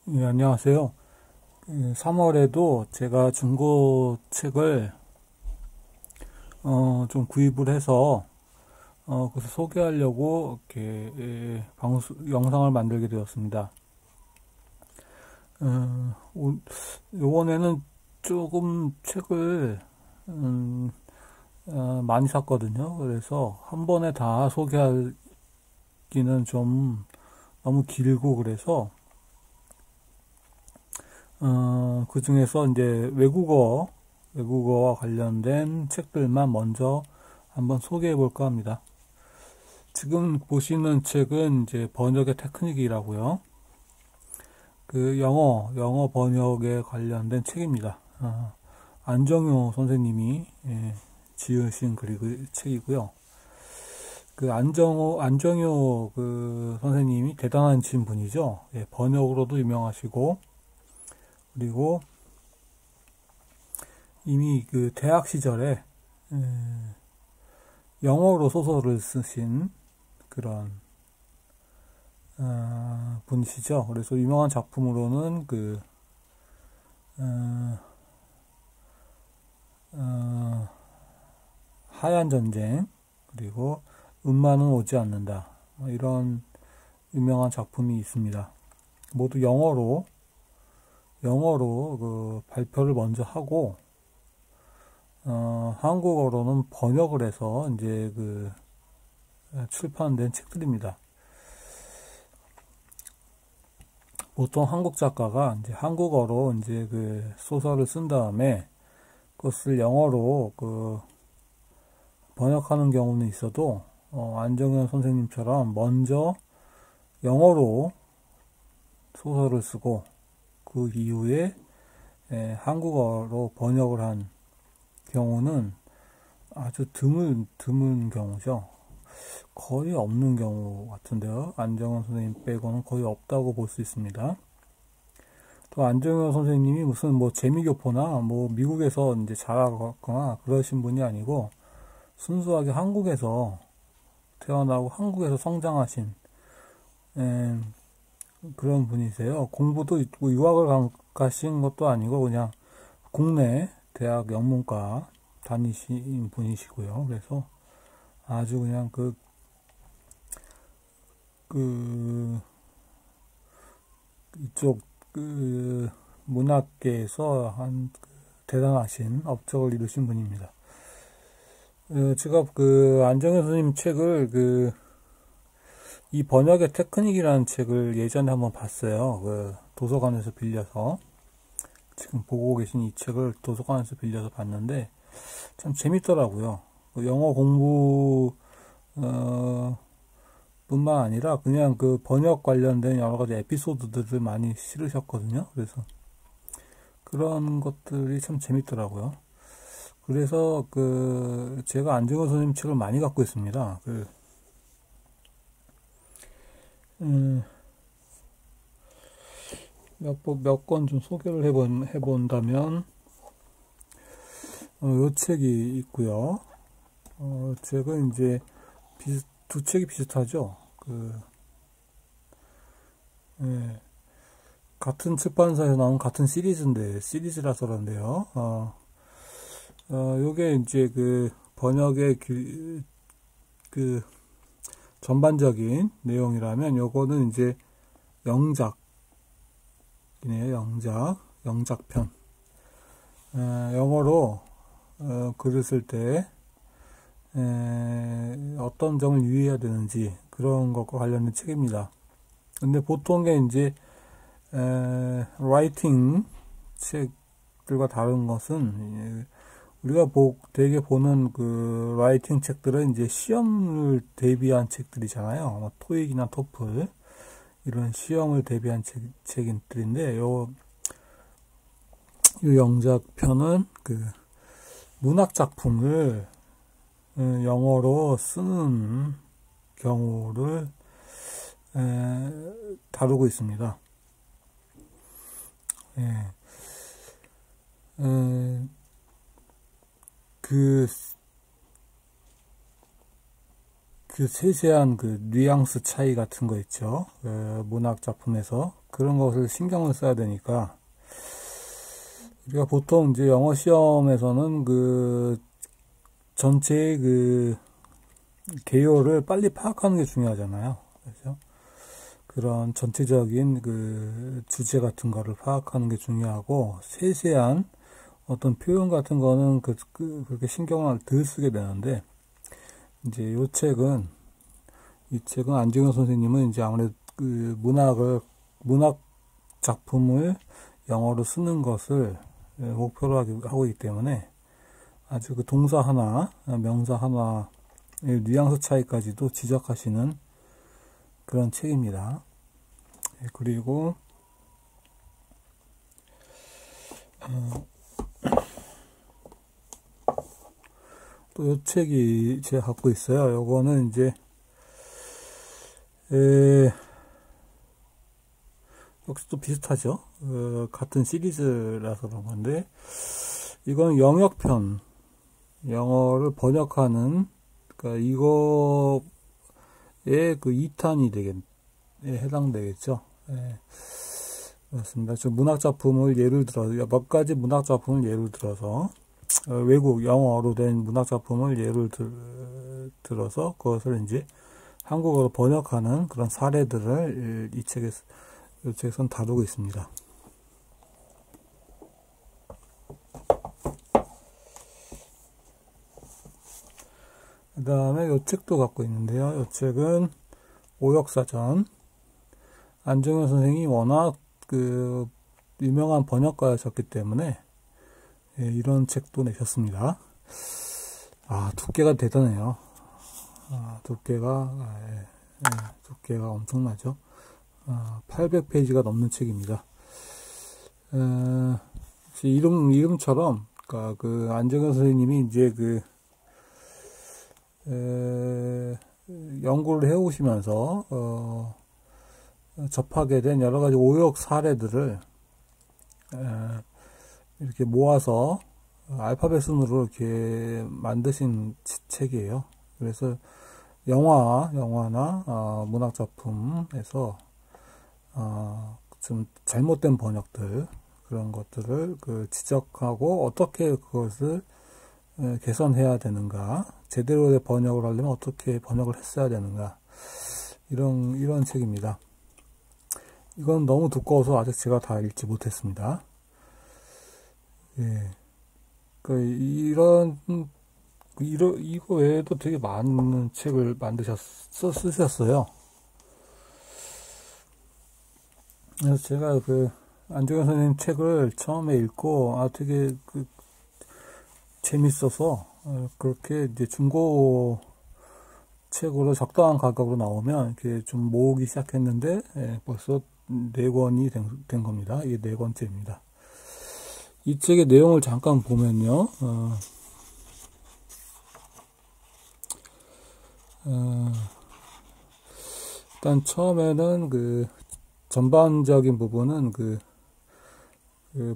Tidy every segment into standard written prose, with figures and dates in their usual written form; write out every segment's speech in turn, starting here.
예, 안녕하세요. 3월에도 제가 중고책을 좀 구입을 해서 그래서 소개하려고 이렇게 영상을 만들게 되었습니다. 이번에는 조금 책을 많이 샀거든요. 그래서 한 번에 다 소개하기는 좀 너무 길고 그래서 그 중에서 이제 외국어와 관련된 책들만 먼저 한번 소개해 볼까 합니다. 지금 보시는 책은 이제 번역의 테크닉이라고요. 그 영어 번역에 관련된 책입니다. 안정효 선생님이 지으신 책이고요. 그 안정효 그 선생님이 대단하신 분이죠. 번역으로도 유명하시고, 그리고 이미 그 대학 시절에 영어로 소설을 쓰신 그런 분이시죠. 그래서 유명한 작품으로는 그 하얀 전쟁, 그리고 음마는 오지 않는다, 이런 유명한 작품이 있습니다. 모두 영어로 그 발표를 먼저 하고 한국어로는 번역을 해서 이제 그 출판된 책들입니다. 보통 한국 작가가 이제 한국어로 이제 그 소설을 쓴 다음에 그것을 영어로 그 번역하는 경우는 있어도 안정현 선생님처럼 먼저 영어로 소설을 쓰고 그 이후에 한국어로 번역을 한 경우는 아주 드문 경우죠. 거의 없는 경우 같은데요. 안정현 선생님 빼고는 거의 없다고 볼 수 있습니다. 또 안정현 선생님이 무슨 뭐 재미교포나 뭐 미국에서 이제 자라거나 그러신 분이 아니고 순수하게 한국에서 태어나고 한국에서 성장하신 그런 분이세요. 공부도 있고 유학을 가신 것도 아니고 그냥 국내 대학 영문과 다니신 분이시고요. 그래서 아주 그냥 이쪽 문학계에서 대단하신 업적을 이루신 분입니다. 제가 그 안정현 선생님 책을 이 번역의 테크닉이라는 책을 예전에 한번 봤어요. 그 도서관에서 빌려서 지금 보고 계신 이 책을 도서관에서 빌려서 봤는데 참 재밌더라고요. 영어 공부 뿐만 아니라 그냥 그 번역 관련된 여러 가지 에피소드들을 많이 실으셨거든요. 그래서 그런 것들이 참 재밌더라고요. 그래서 제가 안정현 선생님 책을 많이 갖고 있습니다. 몇 권 좀 소개를 해본다면, 요 책이 있고요. 책은 이제 두 책이 비슷하죠. 같은 출판사에서 나온 같은 시리즈라서 그런데요. 요게 이제 그 번역의 전반적인 내용이라면 요거는 이제 영작편. 영어로 글을 쓸 때 어떤 점을 유의해야 되는지 그런 것과 관련된 책입니다. 근데 보통의 이제 라이팅 책들과 다른 것은 우리가 되게 보는 그 라이팅 책들은 이제 시험을 대비한 책들이잖아요. 뭐 토익이나 토플 이런 시험을 대비한 책들인데 요 영작편은 그 문학 작품을 영어로 쓰는 경우를 다루고 있습니다. 그 세세한 그 뉘앙스 차이 같은 거 있죠. 문학 작품에서 그런 것을 신경을 써야 되니까 우리가 보통 이제 영어 시험에서는 그 전체의 그 개요를 빨리 파악하는 게 중요하잖아요. 그렇죠? 그런 전체적인 그 주제 같은 거를 파악하는 게 중요하고 세세한 어떤 표현 같은 거는 그렇게 신경을 덜 쓰게 되는데 이제 이 책은 안정현 선생님은 이제 아무래도 그 문학 작품을 영어로 쓰는 것을 목표로 하고 있기 때문에 아주 그 동사 하나, 명사 하나의 뉘앙스 차이까지도 지적하시는 그런 책입니다. 그리고 또 이 책이 제가 갖고 있어요. 요거는 이제 역시 또 비슷하죠. 같은 시리즈라서 그런 건데 이건 영역편 영어를 번역하는 그러니까 이거의 그 2탄이 해당되겠죠. 그렇습니다. 저 문학 작품을 예를 들어 몇 가지 문학 작품을 예를 들어서 외국 영어로 된 문학 작품을 예를 들어서 그것을 이제 한국어로 번역하는 그런 사례들을 이 책에선 다루고 있습니다. 그 다음에 이 책도 갖고 있는데요. 이 책은 오역사전. 안정현 선생이 워낙 그 유명한 번역가였기 때문에 이런 책도 내셨습니다. 두께가 대단해요. 두께가 엄청나죠. 800페이지가 넘는 책입니다. 이름처럼, 그러니까 그 안정현 선생님이 이제 연구를 해오시면서, 접하게 된 여러 가지 오역 사례들을, 이렇게 모아서 알파벳 순으로 이렇게 만드신 책이에요. 그래서 영화나 문학 작품에서 좀 잘못된 번역들 그런 것들을 지적하고 어떻게 그것을 개선해야 되는가, 제대로 된 번역을 하려면 어떻게 번역을 했어야 되는가, 이런 책입니다. 이건 너무 두꺼워서 아직 제가 다 읽지 못했습니다. 이거 외에도 되게 많은 책을 쓰셨어요. 그래서 제가 안정현 선생님 책을 처음에 읽고, 되게 재밌어서, 그렇게 이제 중고 책으로 적당한 가격으로 나오면, 이렇게 좀 모으기 시작했는데, 벌써 4권이 된 겁니다. 이게 4권째입니다. 이 책의 내용을 잠깐 보면요, 일단 처음에는 전반적인 부분은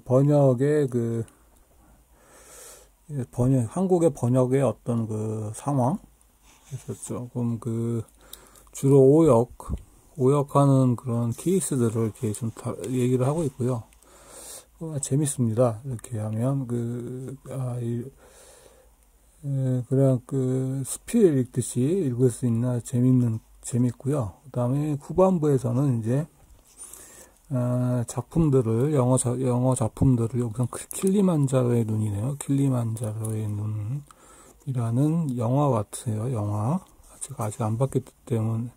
번역의 한국의 번역의 어떤 상황, 그래서 조금 주로 오역하는 그런 케이스들을 이렇게 좀 얘기를 하고 있고요. 재밌습니다. 이렇게 하면 그냥 수필 읽듯이 읽을 수 있나 재밌고요. 그 다음에 후반부에서는 이제 작품들을 영어 작품들을 우선 킬리만자로의 눈이네요. 킬리만자로의 눈이라는 영화 같아요. 영화 제가 아직 안 봤기 때문에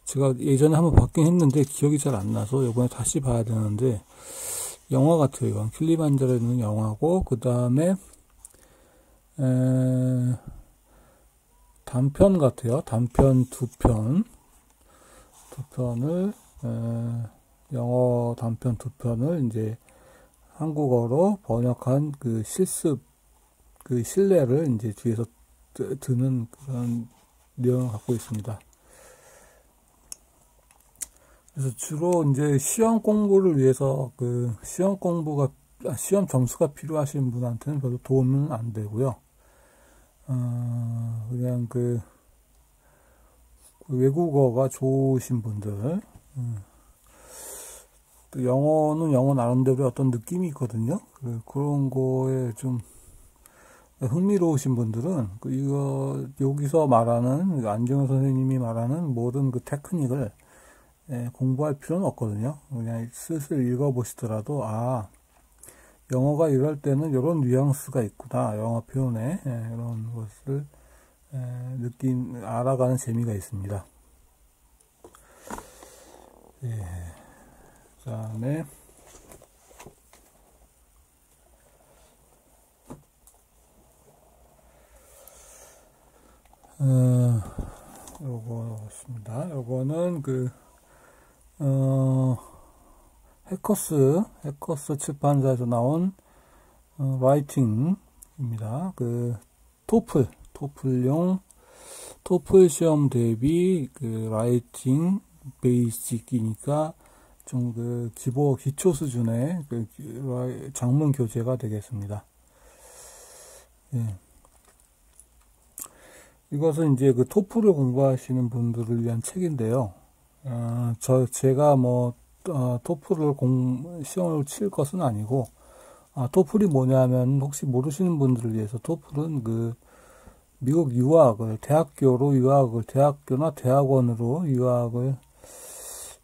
제가 예전에 한번 봤긴 했는데 기억이 잘 안 나서 이번에 다시 봐야 되는데 영화 같아요. 이건 킬리만자로의 눈 영화고 그 다음에 단편 같아요. 단편 두 편을 영어 단편 2편을 이제 한국어로 번역한 실습 신뢰를 이제 뒤에서 드는 그런 내용을 갖고 있습니다. 그래서 주로 이제 시험 공부를 위해서 시험 점수가 필요하신 분한테는 별로 도움은 안 되고요. 그냥 외국어가 좋으신 분들, 또 영어는 영어 나름대로 어떤 느낌이 있거든요. 그런 거에 좀 흥미로우신 분들은 이거 여기서 말하는 안정현 선생님이 말하는 모든 그 테크닉을 공부할 필요는 없거든요. 그냥 슬슬 읽어보시더라도 영어가 이럴 때는 이런 뉘앙스가 있구나, 영어 표현에 이런 것을 알아가는 재미가 있습니다. 그 다음에 요거였습니다. 요거는 해커스 출판사에서 나온 라이팅입니다. 토플 시험 대비 라이팅 베이직이니까 좀 기초 수준의 장문 교재가 되겠습니다. 이것은 이제 토플을 공부하시는 분들을 위한 책인데요. 제가 토플을 시험을 칠 것은 아니고, 토플이 뭐냐면, 혹시 모르시는 분들을 위해서 토플은 미국 대학교나 대학원으로 유학을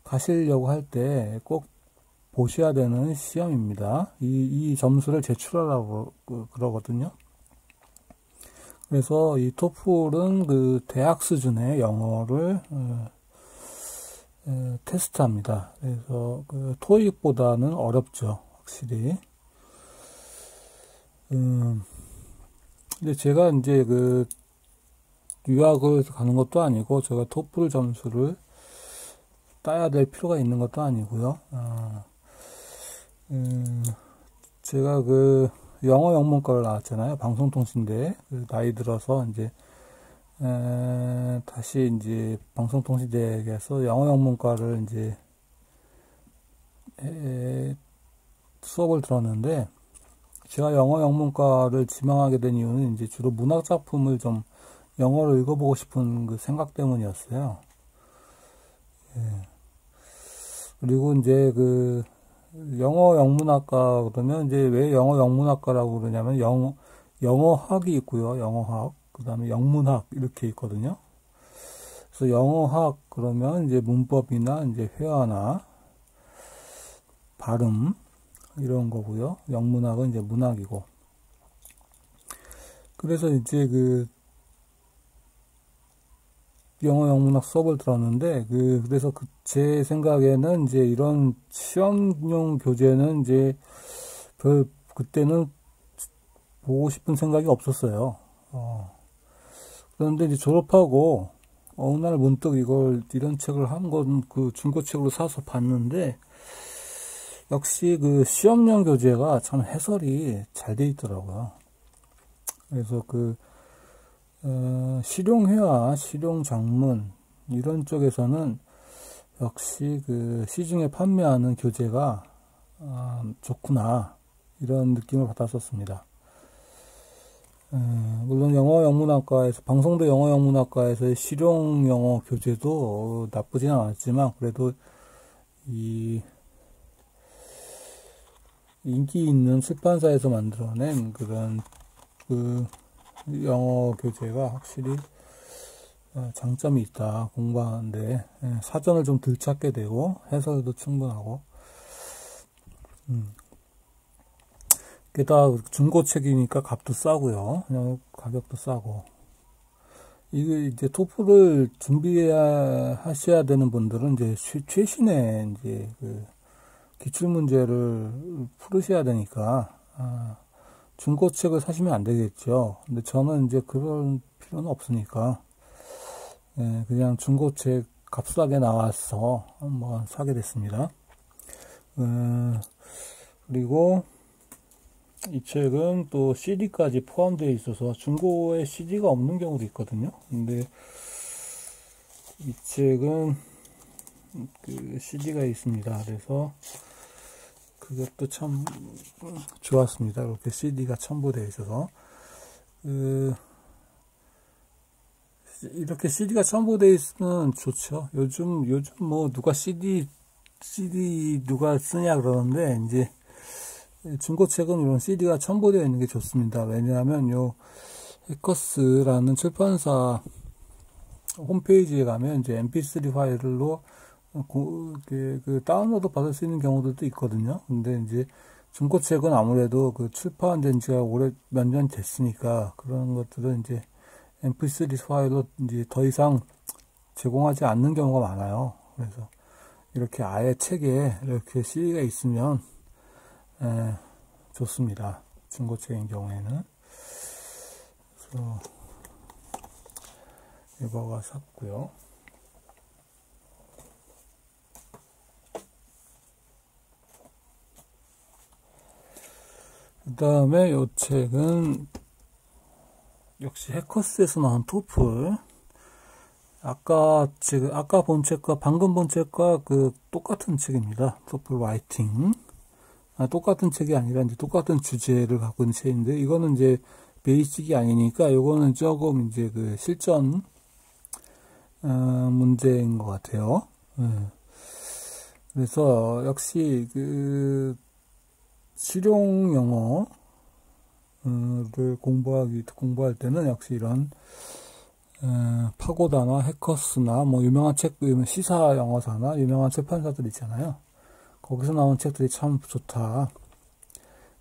가시려고 할 때 꼭 보셔야 되는 시험입니다. 이 점수를 제출하라고 그러거든요. 그래서 이 토플은 대학 수준의 영어를 테스트합니다. 그래서 토익보다는 어렵죠, 확실히. 근데 제가 이제 유학을 가는 것도 아니고, 제가 토플 점수를 따야 될 필요가 있는 것도 아니고요. 제가 영어 영문과를 나왔잖아요. 방송통신대. 나이 들어서 이제 다시 이제 방송통신대에서 영어 영문과를 이제 수업을 들었는데, 제가 영어 영문과를 지망하게 된 이유는 이제 주로 문학 작품을 좀 영어로 읽어보고 싶은 생각 때문이었어요. 그리고 이제 영어 영문학과 그러면 이제 왜 영어 영문학과라고 그러냐면 영어학이 있고요. 영어학. 그 다음에 영문학 이렇게 있거든요. 그래서 영어학 그러면 이제 문법이나 이제 회화나 발음 이런 거고요. 영문학은 이제 문학이고. 그래서 이제 영어 영문학 수업을 들었는데, 그래서 제 생각에는 이제 이런 시험용 교재는 이제 그때는 보고 싶은 생각이 없었어요. 그런데 이제 졸업하고 어느 날 문득 이런 책을 한 건 중고책으로 사서 봤는데, 역시 시험용 교재가 참 해설이 잘 돼 있더라고요. 그래서 실용회화, 실용장문, 이런 쪽에서는 역시 시중에 판매하는 교재가, 좋구나, 이런 느낌을 받았었습니다. 물론 방송도 영어 영문학과에서의 실용 영어 교재도 나쁘진 않았지만, 그래도 인기 있는 출판사에서 만들어낸 그런 영어 교재가 확실히 장점이 있다. 공부하는데 사전을 좀 덜 찾게 되고 해설도 충분하고, 게다가 중고책이니까 값도 싸고요. 그냥 가격도 싸고. 이게 이제 토플을 준비하셔야 되는 분들은 이제 최신의 이제 기출 문제를 풀으셔야 되니까 중고책을 사시면 안 되겠죠. 근데 저는 이제 그럴 필요는 없으니까 그냥 중고책 값싸게 나와서 한번 사게 됐습니다. 그리고 이 책은 또 CD까지 포함되어 있어서 중고에 CD가 없는 경우도 있거든요. 근데 이 책은 CD가 있습니다. 그래서 그것도 참 좋았습니다. 이렇게 CD가 첨부되어 있어서 이렇게 CD가 첨부되어 있으면 좋죠. 요즘 뭐 누가 CD 누가 쓰냐 그러는데, 이제 중고책은 이런 CD가 첨부되어 있는 게 좋습니다. 왜냐하면 요 해커스라는 출판사 홈페이지에 가면 이제 MP3 파일로 그 다운로드 받을 수 있는 경우들도 있거든요. 근데 이제 중고책은 아무래도 그 출판된 지가 몇 년 됐으니까 그런 것들은 이제 MP3 파일로 이제 더 이상 제공하지 않는 경우가 많아요. 그래서 이렇게 아예 책에 이렇게 CD가 있으면 좋습니다. 중고책인 경우에는. 그래서 이거가 샀고요. 그 다음에 이 책은 역시 해커스에서 나온 토플. 아까 본 책과 방금 본 책과 그 똑같은 책입니다. 토플 라이팅. 똑같은 책이 아니라 이제 똑같은 주제를 갖고 있는 책인데, 이거는 이제 베이직이 아니니까 요거는 조금 이제 그 실전 문제인 것 같아요. 그래서 역시 그 실용 영어를 공부할 때는 역시 이런 파고다나 해커스나 뭐 유명한 책, 시사 영어사나 유명한 출판사들 있잖아요. 거기서 나온 책들이 참 좋다.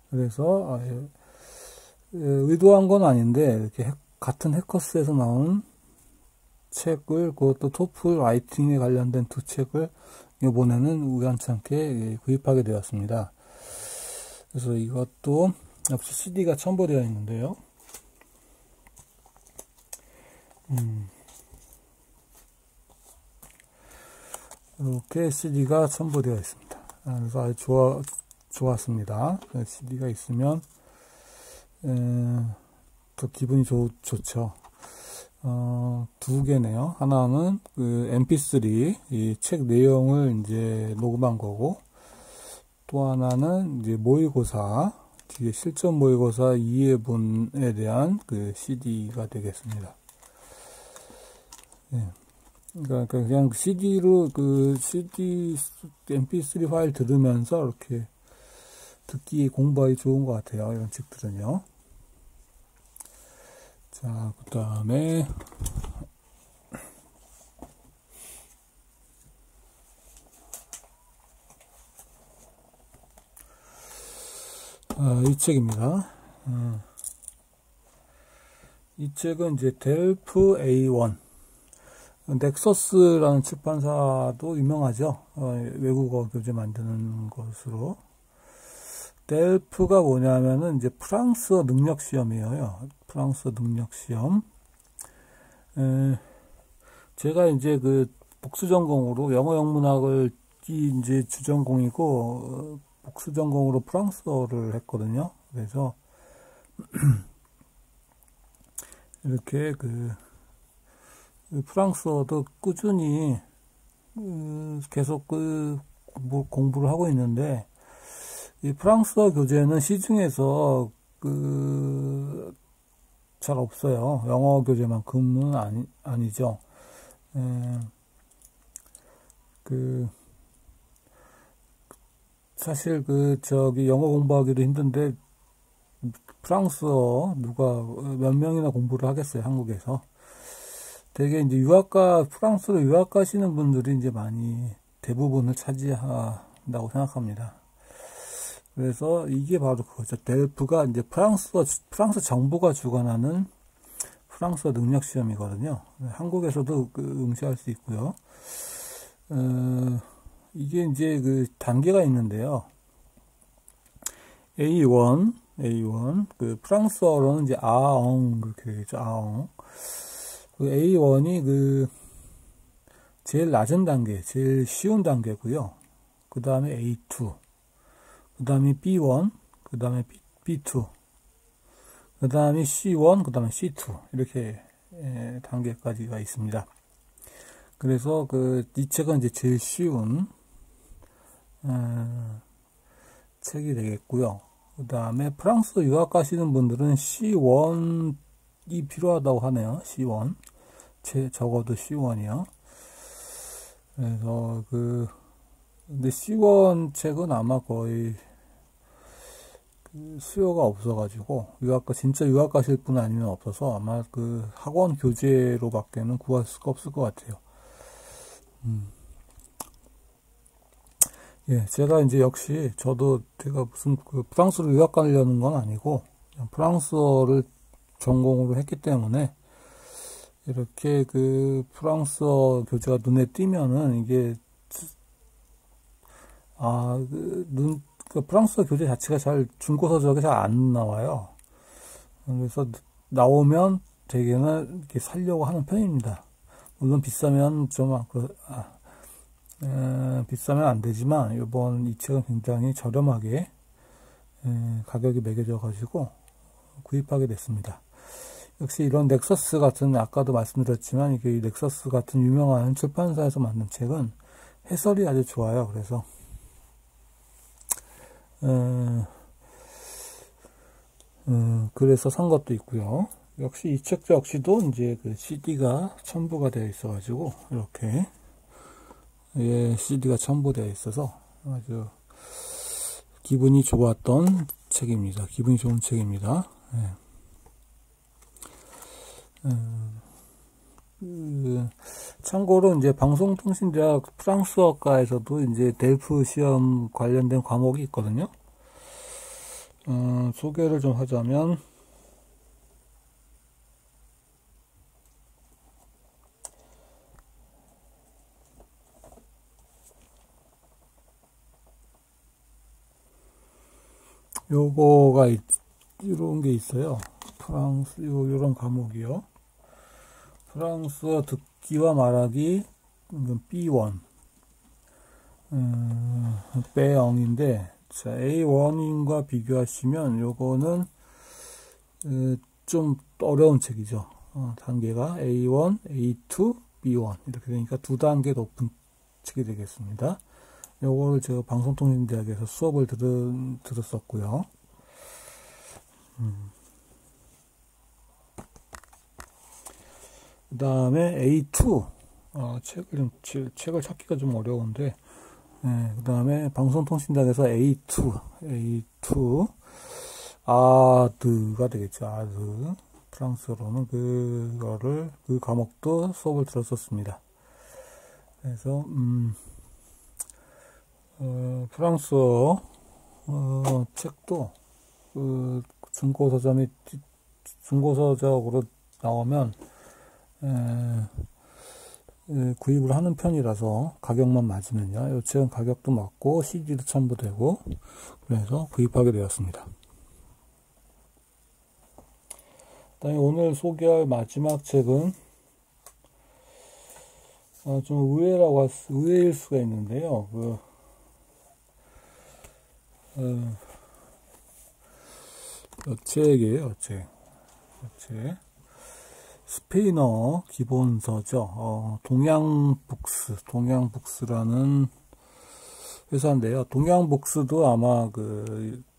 그래서 의도한 건 아닌데 이렇게 같은 해커스에서 나온 책을, 그것도 토플 라이팅에 관련된 두 책을 이번에는 우연찮게 구입하게 되었습니다. 그래서 이것도 역시 CD가 첨부되어 있는데요. 이렇게 CD가 첨부되어 있습니다. 그래서 아주 좋았습니다. CD가 있으면 더 기분이 좋죠. 두 개네요. 하나는 그 MP3 이 책 내용을 이제 녹음한 거고, 또 하나는 이제 모의고사, 뒤에 실전 모의고사 이해분에 대한 그 CD가 되겠습니다. 네. 그러니까 그냥 CD로 MP3 파일 들으면서 이렇게 듣기 공부하기 좋은 것 같아요. 이런 책들은요. 자, 그 다음에 이 책입니다. 이 책은 이제 델프 A1 넥서스라는 출판사도 유명하죠. 외국어 교재 만드는 것으로. 델프가 뭐냐면은 이제 프랑스어 능력 시험이에요. 프랑스어 능력 시험. 제가 이제 그 복수 전공으로 영어 영문학을 이제 주전공이고, 복수 전공으로 프랑스어를 했거든요. 그래서 이렇게 그 프랑스어도 꾸준히 계속 공부를 하고 있는데, 이 프랑스어 교재는 시중에서 잘 없어요. 영어 교재만큼은 아니죠. 사실 영어 공부하기도 힘든데 프랑스어 누가 몇 명이나 공부를 하겠어요, 한국에서. 되게 이제 프랑스로 유학 가시는 분들이 이제 많이 대부분을 차지한다고 생각합니다. 그래서 이게 바로 그거죠. 델프가 이제 프랑스 정부가 주관하는 프랑스어 능력 시험이거든요. 한국에서도 응시할 수 있고요. 이게 이제 그 단계가 있는데요. A1, 그 프랑스어로는 이제 아엉, 그렇게 되겠죠. 아엉. 그 A1이 제일 낮은 단계, 제일 쉬운 단계고요. 그 다음에 A2, 그 다음에 B1, 그 다음에 B2, 그 다음에 C1, 그 다음에 C2 이렇게 단계까지가 있습니다. 그래서 이 책은 이제 제일 쉬운 책이 되겠고요. 그 다음에 프랑스 유학 가시는 분들은 C1이 필요하다고 하네요. C1. 적어도 C1이요. 그래서 근데 C1 책은 아마 거의 수요가 없어가지고, 진짜 유학 가실 분 아니면 없어서 아마 학원 교재로밖에는 구할 수가 없을 것 같아요. 예, 제가 이제 역시 제가 무슨 프랑스로 유학 가려는 건 아니고, 그냥 프랑스어를 전공으로 했기 때문에, 이렇게 프랑스어 교재가 눈에 띄면은 이게, 프랑스어 교재 자체가 중고서적이 잘 안 나와요. 그래서 나오면 대개는 이렇게 사려고 하는 편입니다. 물론 비싸면 비싸면 안 되지만, 이번 이 책은 굉장히 저렴하게, 가격이 매겨져 가지고 구입하게 됐습니다. 역시 이런 넥서스 같은, 아까도 말씀드렸지만, 이게 넥서스 같은 유명한 출판사에서 만든 책은 해설이 아주 좋아요. 그래서 산 것도 있고요. 역시 이 책 역시도 이제 CD가 첨부가 되어 있어가지고, 이렇게, CD가 첨부되어 있어서 아주 기분이 좋았던 책입니다. 기분이 좋은 책입니다. 참고로 이제 방송통신대학 프랑스어과에서도 이제 델프 시험 관련된 과목이 있거든요. 소개를 좀 하자면, 이런 게 있어요. 요런 과목이요. 프랑스어 듣기와 말하기, B1. B0인데, 자, A1인과 비교하시면, 요거는, 좀 어려운 책이죠. 단계가 A1, A2, B1. 이렇게 되니까 2단계 높은 책이 되겠습니다. 요거를 제가 방송통신대학에서 수업을 들었었고요. 그 다음에 A2. 책을 찾기가 좀 어려운데, 그 다음에 방송통신대학에서 A2. 아드가 되겠죠. 아드. 프랑스어로는 그 과목도 수업을 들었었습니다. 그래서, 프랑스어, 책도, 중고서적으로 나오면, 구입을 하는 편이라서 가격만 맞으면요. 이 책은 가격도 맞고 CD도 첨부되고 그래서 구입하게 되었습니다. 그다음에 오늘 소개할 마지막 책은 좀 의외일 수가 있는데요. 책이에요. 책. 스페인어 기본서죠. 동양북스라는 회사인데요. 동양북스도 아마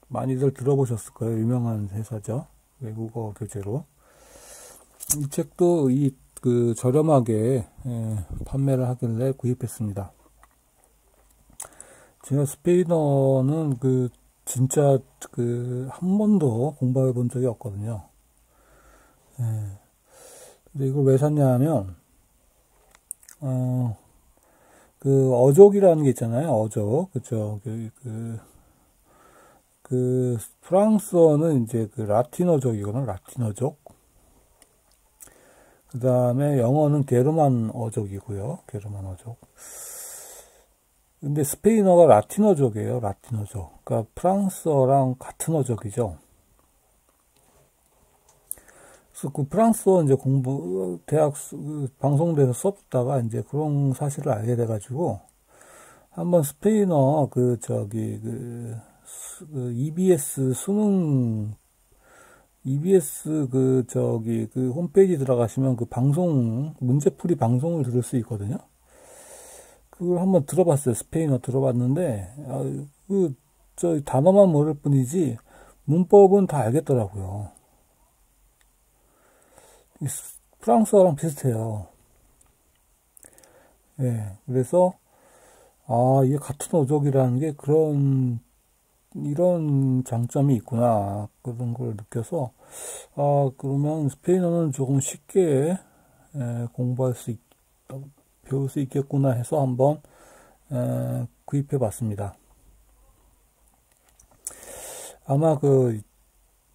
많이들 들어보셨을 거예요. 유명한 회사죠. 외국어 교재로. 이 책도 저렴하게 판매를 하길래 구입했습니다. 제가 스페인어는 진짜 한 번도 공부해 본 적이 없거든요. 근데 이걸 왜 샀냐 하면, 어족이라는 게 있잖아요. 어족. 그쵸. 프랑스어는 이제 라틴어족이거든, 라틴어족. 그 다음에 영어는 게르만 어족이고요. 게르만 어족. 근데 스페인어가 라틴어족이에요. 라틴어족. 그러니까 프랑스어랑 같은 어족이죠. 그래서 프랑스어 이제 대학 방송대에서 수업 듣다가 이제 그런 사실을 알게 돼가지고, 한번 스페인어 EBS EBS 홈페이지 들어가시면 문제풀이 방송을 들을 수 있거든요. 그걸 한번 들어봤어요. 스페인어 들어봤는데, 단어만 모를 뿐이지, 문법은 다 알겠더라고요. 프랑스어랑 비슷해요. 예, 그래서, 이게 같은 어족이라는 게 이런 장점이 있구나. 그런 걸 느껴서, 그러면 스페인어는 조금 쉽게 공부할 수 배울 수 있겠구나 해서 한번 구입해 봤습니다. 아마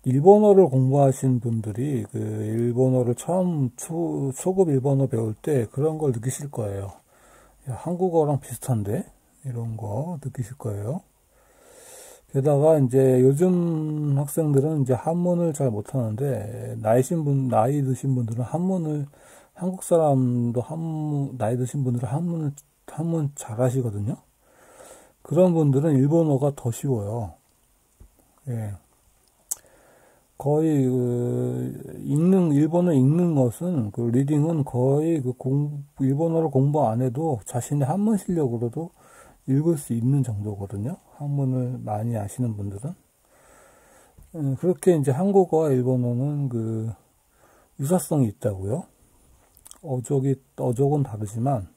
일본어를 공부하신 분들이 일본어를 초급 일본어 배울 때 그런 걸 느끼실 거예요. 야, 한국어랑 비슷한데? 이런 거 느끼실 거예요. 게다가 이제 요즘 학생들은 이제 한문을 잘 못하는데, 나이 드신 분들은 한국 사람도 나이 드신 분들은 한문 잘 하시거든요. 그런 분들은 일본어가 더 쉬워요. 예. 거의 일본어 읽는 것은 리딩은 거의 일본어를 공부 안 해도 자신의 한문 실력으로도 읽을 수 있는 정도거든요. 한문을 많이 아시는 분들은. 그렇게 이제 한국어와 일본어는 유사성이 있다고요. 어족은 다르지만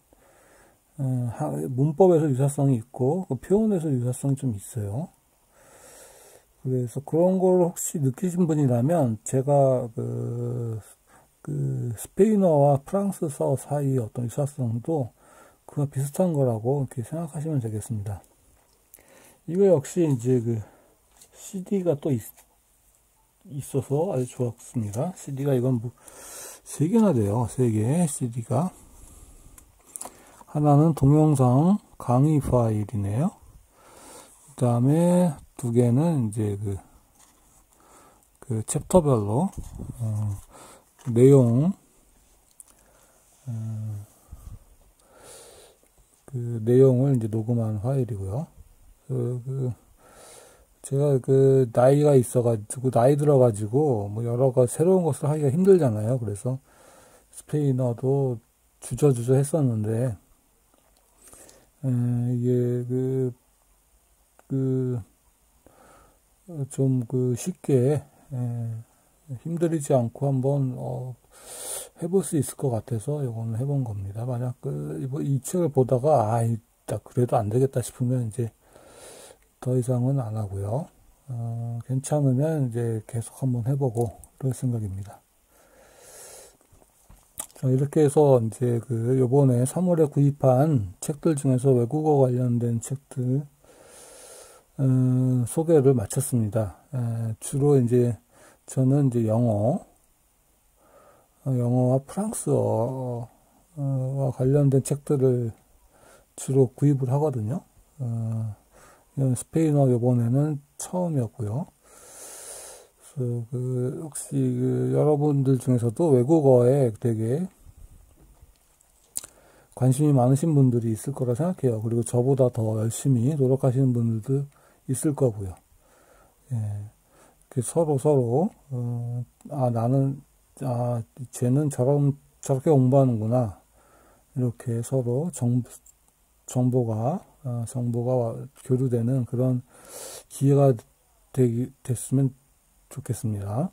문법에서 유사성이 있고 표현에서 유사성이 좀 있어요. 그래서 그런 걸 혹시 느끼신 분이라면 제가 스페인어와 프랑스어 사이의 어떤 유사성도 그거 비슷한 거라고 이렇게 생각하시면 되겠습니다. 이거 역시 이제 CD가 또 있어서 아주 좋았습니다. CD가 이건 3개나 돼요. 3개 CD가. 하나는 동영상 강의 파일이네요. 그 다음에 2개는 이제 챕터별로 내용 내용을 이제 녹음한 파일이고요. 제가 나이가 있어가지고 나이 들어가지고 뭐 여러 가지 새로운 것을 하기가 힘들잖아요. 그래서 스페인어도 주저주저 했었는데 이게 좀 쉽게 힘들이지 않고 한번 해볼 수 있을 것 같아서 이거는 해본 겁니다. 만약 이 책을 보다가 그래도 안 되겠다 싶으면 이제 더 이상은 안 하고요. 괜찮으면 이제 계속 한번 해보고 그럴 생각입니다. 자, 이렇게 해서 이제 요번에 3월에 구입한 책들 중에서 외국어 관련된 책들 소개를 마쳤습니다. 주로 이제 저는 이제 영어와 프랑스어와 관련된 책들을 주로 구입을 하거든요. 스페인어 이번에는 처음이었고요. 그래서 혹시 여러분들 중에서도 외국어에 되게 관심이 많으신 분들이 있을 거라 생각해요. 그리고 저보다 더 열심히 노력하시는 분들도 있을 거고요. 예. 서로, 쟤는 저렇게 공부하는구나. 이렇게 서로 정보가 교류되는 그런 기회가 됐으면 좋겠습니다.